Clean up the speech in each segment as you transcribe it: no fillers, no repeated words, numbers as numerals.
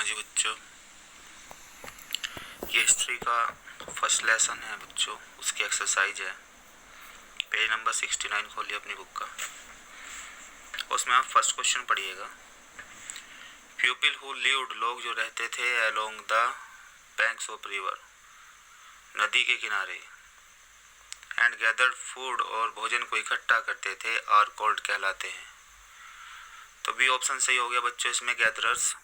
जी बच्चों, ये हिस्ट्री का फर्स्ट लेसन है बच्चों, उसकी एक्सरसाइज है। पेज नंबर 69 खोलिए अपनी बुक का। उसमें आप फर्स्ट क्वेश्चन पढ़िएगा। पीपल हु लिव्ड, लोग जो रहते थे along the banks of river, नदी के किनारे, एंड गैदर्ड फूड, और भोजन को इकट्ठा करते थे, आर कॉल्ड कहलाते हैं। तो बी ऑप्शन सही हो गया बच्चों, इसमें गैदरर्स।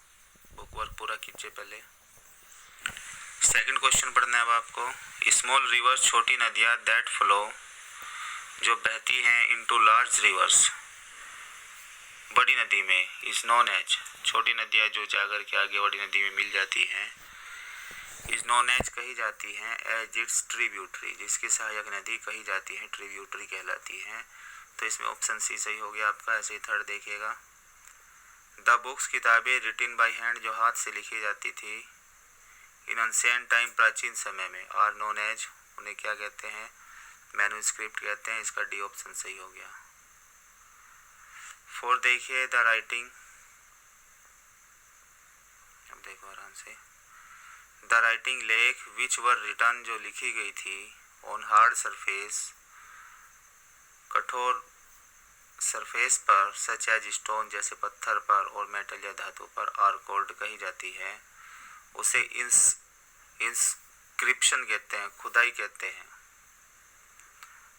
बुक वर्क पूरा कीजिए पहले। सेकंड क्वेश्चन पढ़ना है अब आपको। स्मॉल रिवर, छोटी नदियाँ, दैट फ्लो, जो बहती हैं, इनटू लार्ज रिवर्स, बड़ी नदी में, इज नोन एज, छोटी नदियाँ जो जाकर के आगे बड़ी नदी में मिल जाती हैं, इज नोन एज कही जाती हैं, एज इट्स ट्रिब्यूटरी, जिसकी सहायक नदी कही जाती है, ट्रिब्यूटरी कहलाती हैं। तो इसमें ऑप्शन सी सही हो गया आपका। ऐसे ही थर्ड देखिएगा। द बुक्स, किताबें, रिटिन बाई हैंड, जो हाथ से लिखी जाती थी, इन एंशिएंट टाइम, प्राचीन समय में, आर नोन एज, उन्हें क्या कहते हैं, मैन्युस्क्रिप्ट कहते हैं। इसका डी ऑप्शन सही हो गया। फोर्थ देखिए, द राइटिंग, अब देखो आराम से। द राइटिंग लेख विच वर रिटन, जो लिखी गई थी, ऑन हार्ड सरफेस, कठोर सरफेस पर, सच एज स्टोन, जैसे पत्थर पर, और मेटल या धातु पर, आर कॉल्ड कही जाती है, उसे इंस्क्रिप्शन कहते हैं, खुदाई कहते हैं।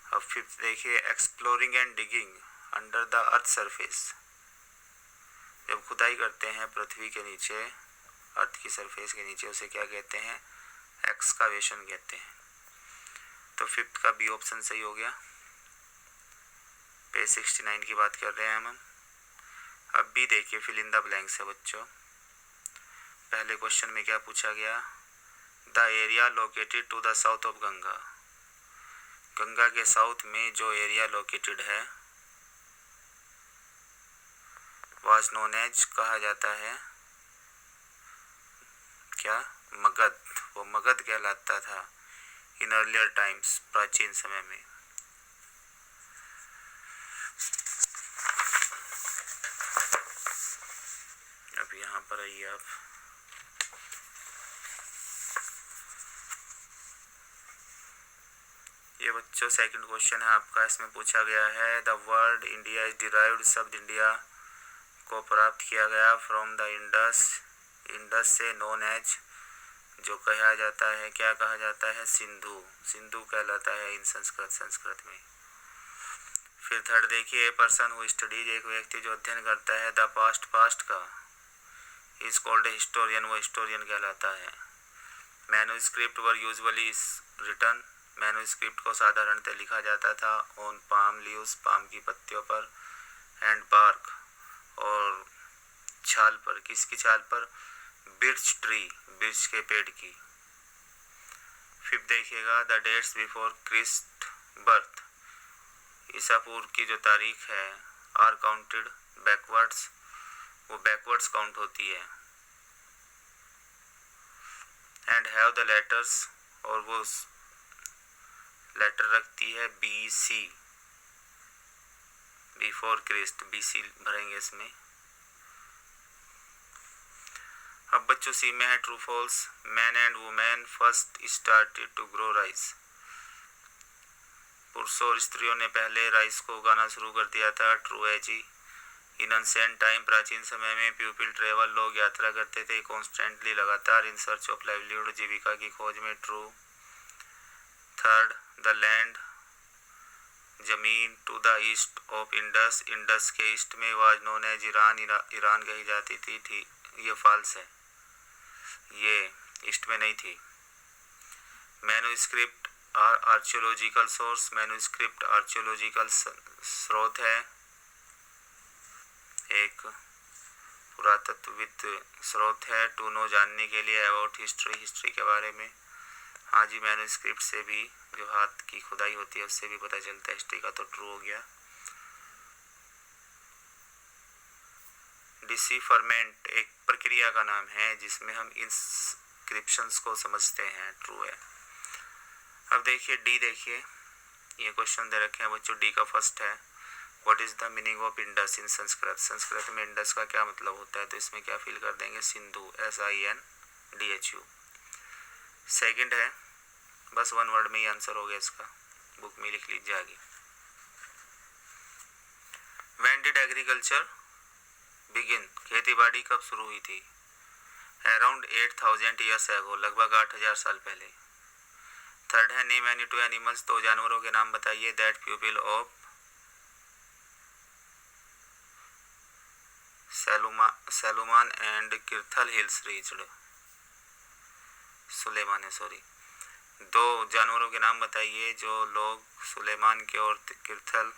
अब फिफ्थ देखिए, exploring and digging under the earth surface, जब खुदाई करते हैं पृथ्वी के नीचे, अर्थ की सरफेस के नीचे, उसे क्या कहते हैं, एक्सकावेशन कहते हैं। तो फिफ्थ का बी ऑप्शन सही हो गया। पेज 69 की बात कर रहे हैं हम। अब बी देखिए, फिल इन द ब्लैंक्स है बच्चों। पहले क्वेश्चन में क्या पूछा गया, the area located to the south of Ganga, Ganga के साउथ में जो एरिया लोकेटेड है, वाज नोन एज, कहा जाता है क्या, मगध, वो मगध कहलाता था, इन अर्लियर टाइम्स, प्राचीन समय में। अब यहाँ पर आइए आप, ये बच्चों सेकंड क्वेश्चन है आपका। इसमें पूछा गया है, the word India is derived, शब्द इंडिया को प्राप्त किया गया, फ्रॉम द इंडस, इंडस से, नोन एज, जो कहा जाता है, क्या कहा जाता है, सिंधु, सिंधु कहलाता है इन संस्कृत में। फिर थर्ड देखिए, ए पर्सन हु स्टडीज, एक व्यक्ति जो अध्ययन करता है, द पास्ट का, इज कॉल्ड ए हिस्टोरियन, वो हिस्टोरियन कहलाता है। Manuscript were usually written, manuscript को साधारणतः लिखा जाता था, ऑन पाम लीव्स, पाम की पत्तियों पर, एंड बार्क, और छाल पर, किसकी छाल पर, बिर्च ट्री, बिर्च के पेड़ की। फिफ्थ देखिएगा, the dates before Christ birth, ईसा पूर्व की जो तारीख है, आर काउंटेड बैकवर्ड्स, वो बैकवर्ड्स काउंट होती है, एंड हैव द लेटर्स, और वो लेटर रखती है B C, before Christ, B C भरेंगे इसमें। अब बच्चों सी में है true false, man and women first started to grow rice, पुरुषों और स्त्रियों ने पहले राइस को उगाना शुरू कर दिया था, ट्रू है जी। इन एंशिएंट टाइम, प्राचीन समय में, पीपल ट्रेवल, लोग यात्रा करते थे, कॉन्स्टेंटली, लगातार, इन सर्च ऑफ लाइवलीहुड, जीविका की खोज में, ट्रू। थर्ड, द लैंड, जमीन, to the east of Indus, Indus के ईस्ट में, was known as Iran, Iran कही जाती थी, ये फॉल्स है, ये ईस्ट में नहीं थी। Manuscript archaeological source, manuscript archaeological स्रोत है, एक पुरातत्वविद स्रोत है, टू नो, जानने के लिए, अबाउट हिस्ट्री, हिस्ट्री के बारे में। हाँ जी, मैन्युस्क्रिप्ट से भी, जो हाथ की खुदाई होती है, उससे भी पता चलता है हिस्ट्री का, तो ट्रू हो गया। डिसिफरमेंट एक प्रक्रिया का नाम है जिसमें हम इंस्क्रिप्शंस को समझते हैं, ट्रू है। अब देखिए डी, देखिए ये क्वेश्चन दे रखे हैं बच्चों, डी का फर्स्ट है, what is the meaning of Indus in Sanskrit, Sanskrit में इंडस का क्या मतलब होता है, तो इसमें क्या फिल कर देंगे, सिंधु, SINDHU। सेकंड है, बस वन वर्ड में ही आंसर हो गया इसका, बुक में लिख लीजिए आगे। व्हेन डिड एग्रीकल्चर बिगिन, खेती बाड़ी कब शुरू हुई थी, अराउंड 8000 ईयर्स एगो, लगभग 8000 साल पहले। थर्ड है, नेम एनी 2 एनिमल्स, 2 जानवरों के नाम बताइए that people of Sulaiman and Kirthar hills reached, Sulaiman है सॉरी, 2 जानवरों के नाम बताइए जो लोग सुलेमान के और किर्थल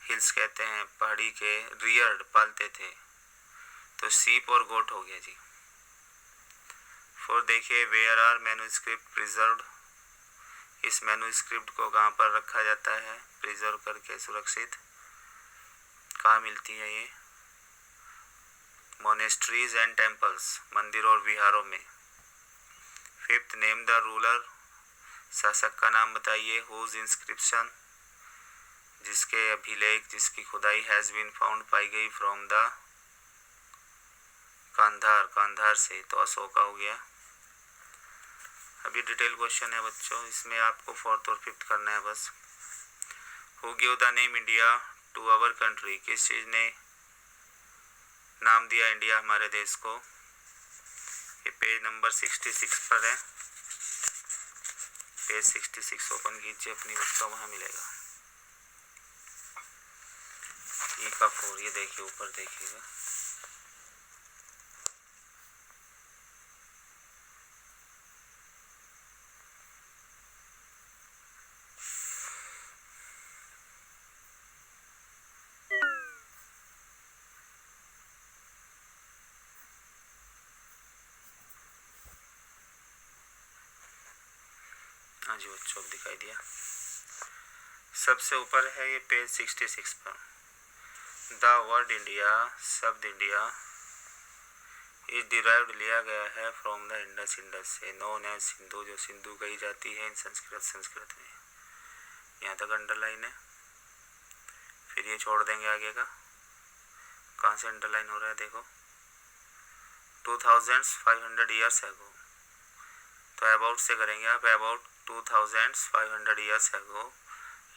हिल्स कहते हैं पहाड़ी के, रियर्ड पालते थे, तो सीप और गोट हो गया जी। 4 देखिए, वेयर आर मैन्युस्क्रिप्ट प्रिजर्व्ड, इस मैन्युस्क्रिप्ट को कहाँ पर रखा जाता है, प्रिजर्व करके सुरक्षित, कहाँ मिलती है ये, मोनेस्ट्रीज एंड टेम्पल्स, मंदिर और विहारों में। 5th, नेम द रूलर, शासक का नाम बताइए, हुज इंस्क्रिप्शन, जिसके अभिलेख, जिसकी खुदाई हैज बीन फाउंड, पाई गई, फ्रॉम द कांधार, कांधार से, तो अशोका हो गया। अभी डिटेल क्वेश्चन है बच्चों, इसमें आपको 4th और 5th करना है बस। Who give the name India to our country, किस चीज ने नाम दिया इंडिया हमारे देश को, ये पेज नंबर 66 पर है, पेज 66 ओपन कीजिए अपनी बुक का, वहाँ मिलेगा। ई का 4, ये देखिए ऊपर देखिएगा, हाँ जी बच्चों अब दिखाई दिया, सबसे ऊपर है ये पेज 66 पर। द वर्ड इंडिया, शब्द इंडिया, इस डिराइव्ड लिया गया है फ्रॉम द इंडस, इंडस से, नोन एज सिंधु, जो सिंधु कही जाती है इन संस्कृत में। यहाँ तक अंडरलाइन है, फिर ये छोड़ देंगे आगे का, कहाँ से अंडरलाइन हो रहा है देखो, 2500 ईयर्स एगो, तो अबाउट से करेंगे आप, अबाउट 2500 ईयर्स एगो,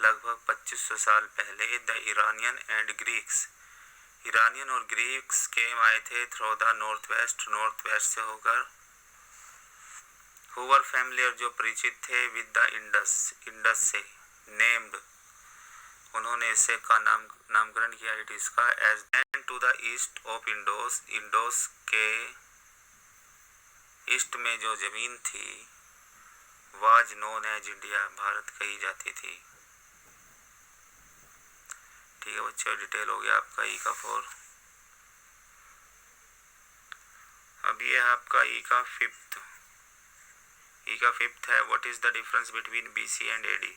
लगभग 2500 साल पहले, the Iranian and Greeks, Iranian और ग्रीक्स के आए थे, थ्रू द नॉर्थ वेस्ट से होकर, हुवर फैमिलियर, जो परिचित थे, विद द इंडस, इंडस से, नेम्ड, उन्होंने इसे का नामकरण किया, इट इसका, as then to the east of Indus, Indus के ईस्ट में जो जमीन थी, was known as India, Bharat कही जाती थी। ठीक है बच्चों, डिटेल हो गया आपका ई का 4। अब ये है आपका ई का 5th, ई का 5th है, what is the difference between BC and AD,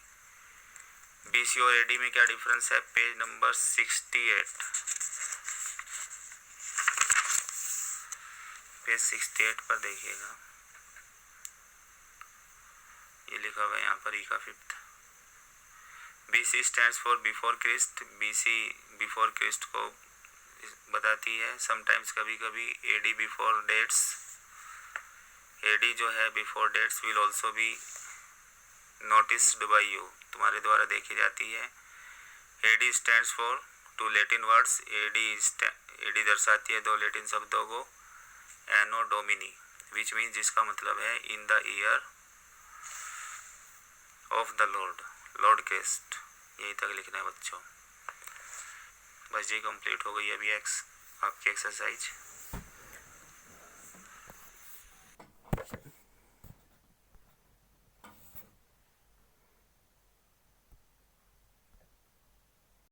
BC और AD में क्या डिफरेंस है, पेज नंबर 68, पेज 68 पर देखिएगा, ये लिखा हुआ है यहाँ पर ई का 5th। BC stands for before Christ, BC before Christ को बताती है, समटाइम्स कभी कभी AD बिफोर डेट्स, AD जो है before dates will also be noticed by you, तुम्हारे द्वारा देखी जाती है। AD stands for 2 Latin words, AD दर्शाती है 2 लैटिन शब्दों को, एनो डोमिनी, विच मीन्स, जिसका मतलब है in the year of the lord Christ. यही तक लिखना है बच्चों, बस ये कंप्लीट हो गई अभी आपकी एक्सरसाइज।